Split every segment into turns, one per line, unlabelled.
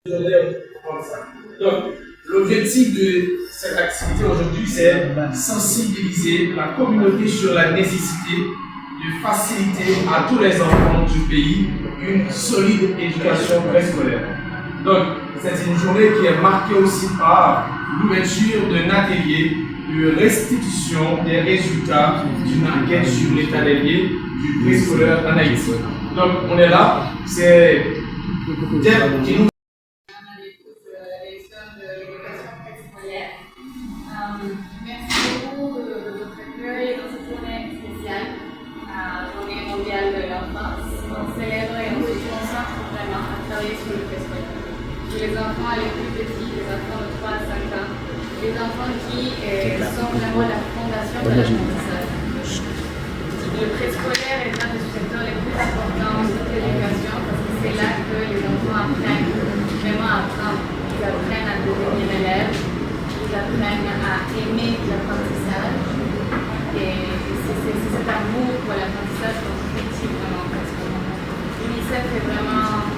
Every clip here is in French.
Comme ça. Donc, l'objectif de cette activité aujourd'hui, c'est sensibiliser la communauté sur la nécessité de faciliter à tous les enfants du pays une solide éducation préscolaire. Donc, c'est une journée qui est marquée aussi par l'ouverture d'un atelier de restitution des résultats d'une enquête sur l'état des lieux du préscolaire en Haïti. Donc, on est là, c'est Deb qui nous
merci beaucoup de votre accueil dans cette journée spéciale, journée mondiale de l'enfance. On célèbre et on se concentre vraiment à travailler sur le préscolaire. Sur les enfants les plus petits, les enfants de 3 à 5 ans, les enfants qui sont vraiment la fondation de l'apprentissage. Le préscolaire est un des secteurs les plus importants de toute l'éducation parce que c'est là que les enfants apprennent vraiment à apprendre. Ils apprennent à devenir élèves. Ils apprennent à aimer l'apprentissage et c'est cet amour pour l'apprentissage qu'on cultive vraiment principalement. L'UNICEF est vraiment,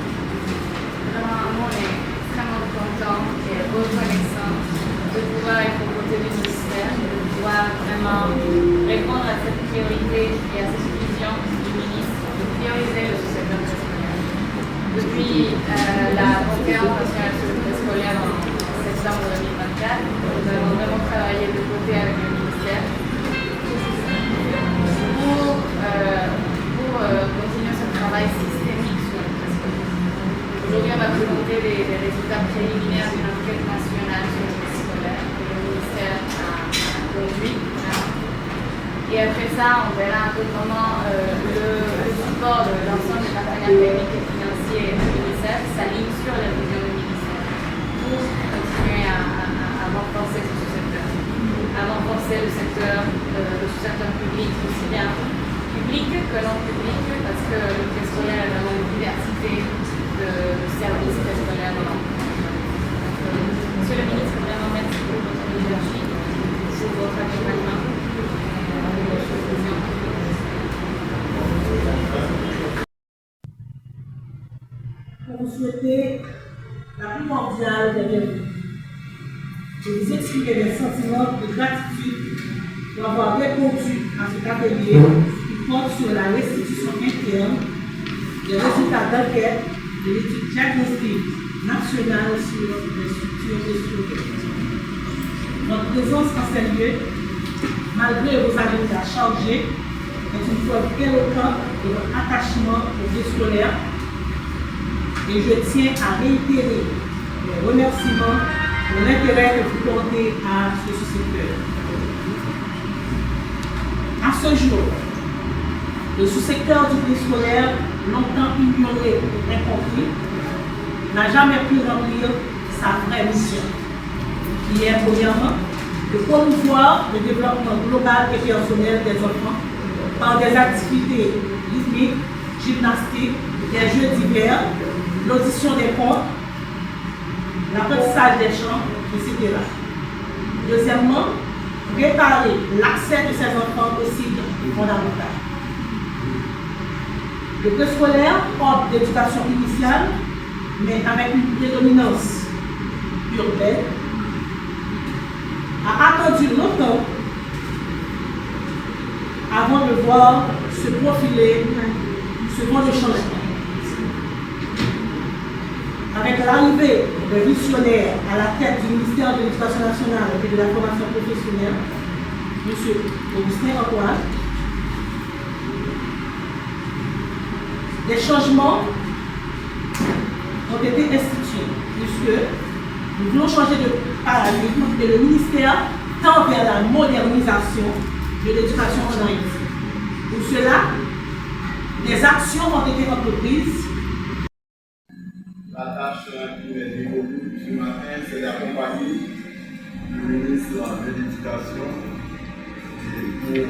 on est extrêmement content et reconnaissant de pouvoir être aux côtés du ministère, de pouvoir vraiment répondre à cette priorité et à cette vision du ministre de prioriser le secteur préscolaire. Depuis la conférence nationale sur le préscolaire en septembre 2024, nous avons vraiment travaillé de côté avec le ministère pour continuer ce travail systémique sur le préscolaire. Aujourd'hui, on va présenter les résultats préliminaires d'une enquête nationale sur le préscolaire que le ministère a conduit. Et après ça, on verra un peu comment le support de l'ensemble des partenaires techniques et financiers de l'UNICEF s'aligne sur la vision du ministère pour continuer à renforcer ce secteur, à renforcer le secteur public, aussi bien public que non public, parce que le préscolaire est vraiment une diversité de services préscolaires. Monsieur le ministre, vraiment merci pour votre leadership, pour votre accompagnement.
Pour vous souhaiter la plus mondiale des bienvenus. Je vous exprimer des sentiments de gratitude pour avoir répondu à cet atelier qui porte sur la restitution interne des résultats d'enquête de l'étude diagnostique nationale sur les structures socioculturelles. Votre présence en ces lieux, malgré vos agendas chargés, est une preuve éloquente de votre attachement au vie scolaire. Et je tiens à réitérer mes remerciements pour l'intérêt que vous portez à ce secteur. À ce jour, le sous-secteur du préscolaire, longtemps ignoré et incompris, n'a jamais pu remplir sa vraie mission, qui est premièrement de promouvoir le développement global et personnel des enfants par des activités rythmiques, gymnastiques, des jeux divers, l'audition des contes, l'apprentissage des chants, etc. Deuxièmement, réparer l'accès de ces enfants au cycle fondamental. Le préscolaire offre d'éducation initiale, mais avec une prédominance urbaine, a attendu longtemps avant de voir se profiler ce vent de changement. Avec l'arrivée d'un visionnaire à la tête du ministère de l'Éducation nationale et de la formation professionnelle, M. Augustin Antoine, des changements ont été institués, puisque nous voulons changer de paradigme et le ministère tend vers la modernisation de l'éducation en Haïti. Pour cela, des actions ont été entreprises.
La tâche qui m'est dévolue ce matin, c'est d'accompagner le ministre de l'Éducation pour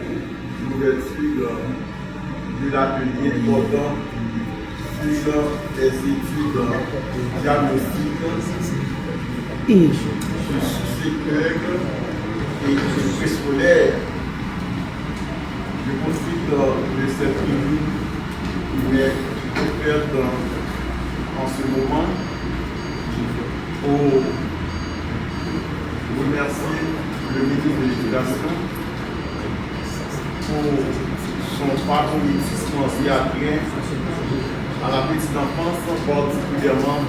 l'ouverture de l'atelier portant sur les études diagnostiques sur sous-secteur et sur préscolaire. Je profite de cette tribune qui m'est offerte en ce moment. pour remercier le ministre de l'Éducation pour son parcours d'existence et attrait à la petite enfance, particulièrement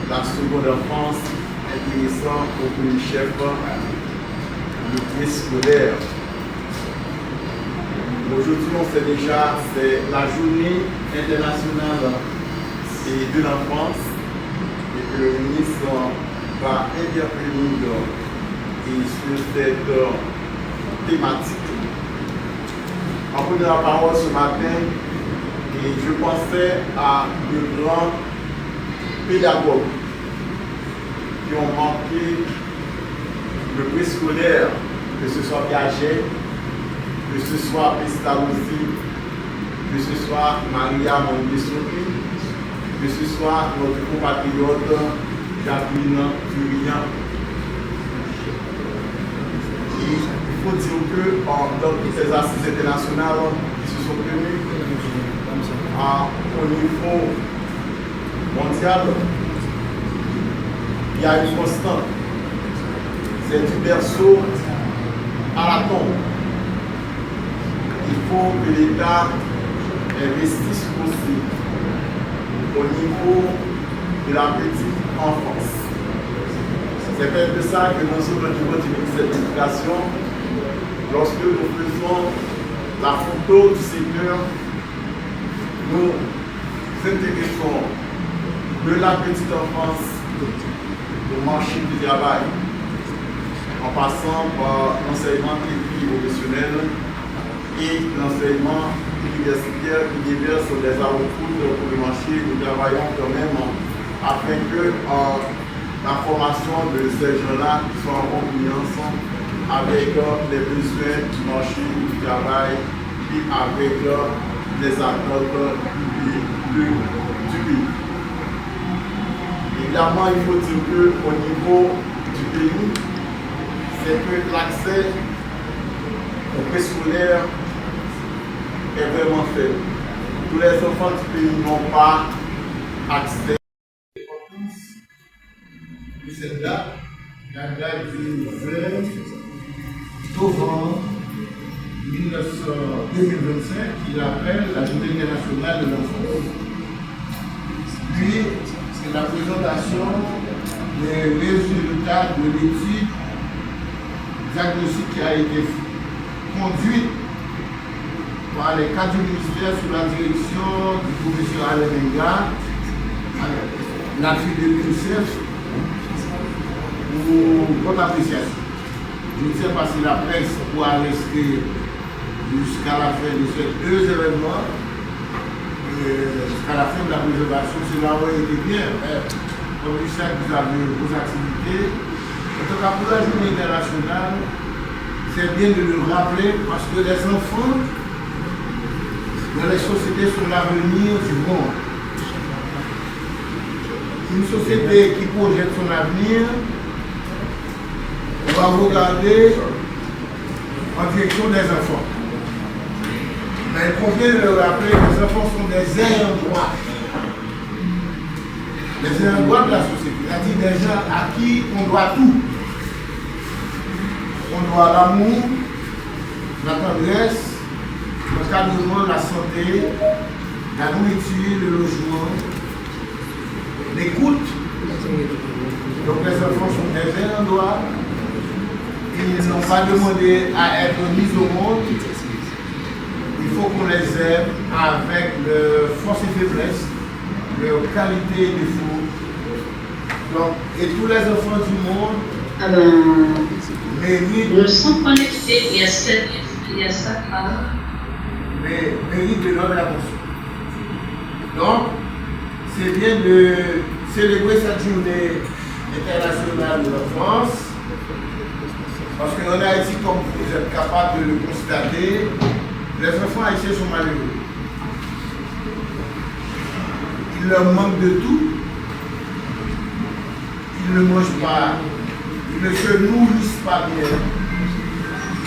la seconde enfance, intéressant au premier chef, le préscolaire. Aujourd'hui, on sait déjà, c'est la journée internationale de l'enfance et que le ministre va intervenir sur cette thématique. En prenant la parole ce matin, et je pensais à de grands pédagogues qui ont manqué le préscolaire, que ce soit Piaget, que ce soit Pestalozzi, que ce soit Maria Montessori, que ce soit notre compatriote Jacqueline Furian. Et il faut dire que dans toutes ces assises internationales qui se sont tenues au niveau mondial, il y a une constante. C'est du berceau à la tombe. Il faut que l'État investisse aussi au niveau de la petite enfance. C'est peut-être de ça que nous sommes au niveau du ministère de l'Éducation, lorsque nous faisons la photo du secteur, nous intéressons de la petite enfance au marché du travail, en passant par l'enseignement technique professionnel et l'enseignement universitaire qui déverse des outputs pour le marché. Nous travaillons quand même afin que la formation de ces gens-là soit en combinaison avec les besoins du marché du travail et avec les attentes du pays. Évidemment, il faut dire qu'au niveau du pays, c'est que l'accès au préscolaire est vraiment faible. Tous les enfants du pays n'ont pas accès. De cette date, la date du 20 novembre 2025, qu'il appelle la Journée internationale de l'enfance. Puis, c'est la présentation des résultats de l'étude diagnostique qui a été conduite par les cadres du ministère sous la direction du professeur Alain Menga, l'appui de l'UNICEF, pour votre appréciation. Je ne sais pas si la presse pourra rester jusqu'à la fin de ces deux événements, jusqu'à la fin de la présentation. Cela aurait été bien, mais comme je sais que vous avez vos activités, en tout cas pour la journée internationale, c'est bien de le rappeler parce que les enfants dans les sociétés sont l'avenir du monde. Une société qui projette son avenir, on va regarder en direction des enfants. Mais il convient de le rappeler que les enfants sont des ayants droit. Les ayants droit de la société, c'est-à-dire des gens à qui on doit tout. On doit l'amour, la tendresse, l'encadrement, la santé, la nourriture, le logement, l'écoute. Donc les enfants sont des ayants droit. Ils n'ont pas demandé à être mis au monde. Il faut qu'on les aime avec leur force et faiblesse, leur qualité et défaut. Donc, et tous les enfants du monde méritent.
Nous sommes connectés, il y a ça.
Méritent de notre attention. Donc, c'est bien de célébrer cette journée internationale de l'enfance. Parce qu'en Haïti, comme vous êtes capable de le constater, les enfants haïtiens sont malheureux. Il leur manque de tout. Ils ne mangent pas. Ils ne se nourrissent pas bien.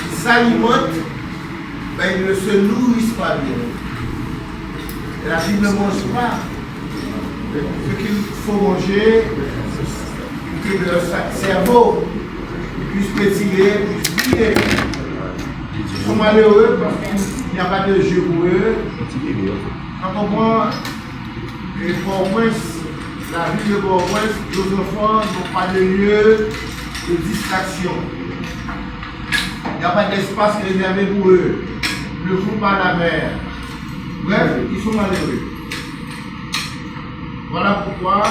Ils s'alimentent, mais ils ne se nourrissent pas bien. Et là, ils ne mangent pas ce qu'il faut manger. que leur cerveau puisse pétiller, puisse briller. Ils sont malheureux parce qu'il n'y a pas de jeu pour eux. Quand on prend les Port-au-Prince, la ville de Port-au-Prince, nos enfants n'ont pas de lieu de distraction. Il n'y a pas d'espace réservé pour eux. Ils ne font pas la mer. Bref, ils sont malheureux. Voilà pourquoi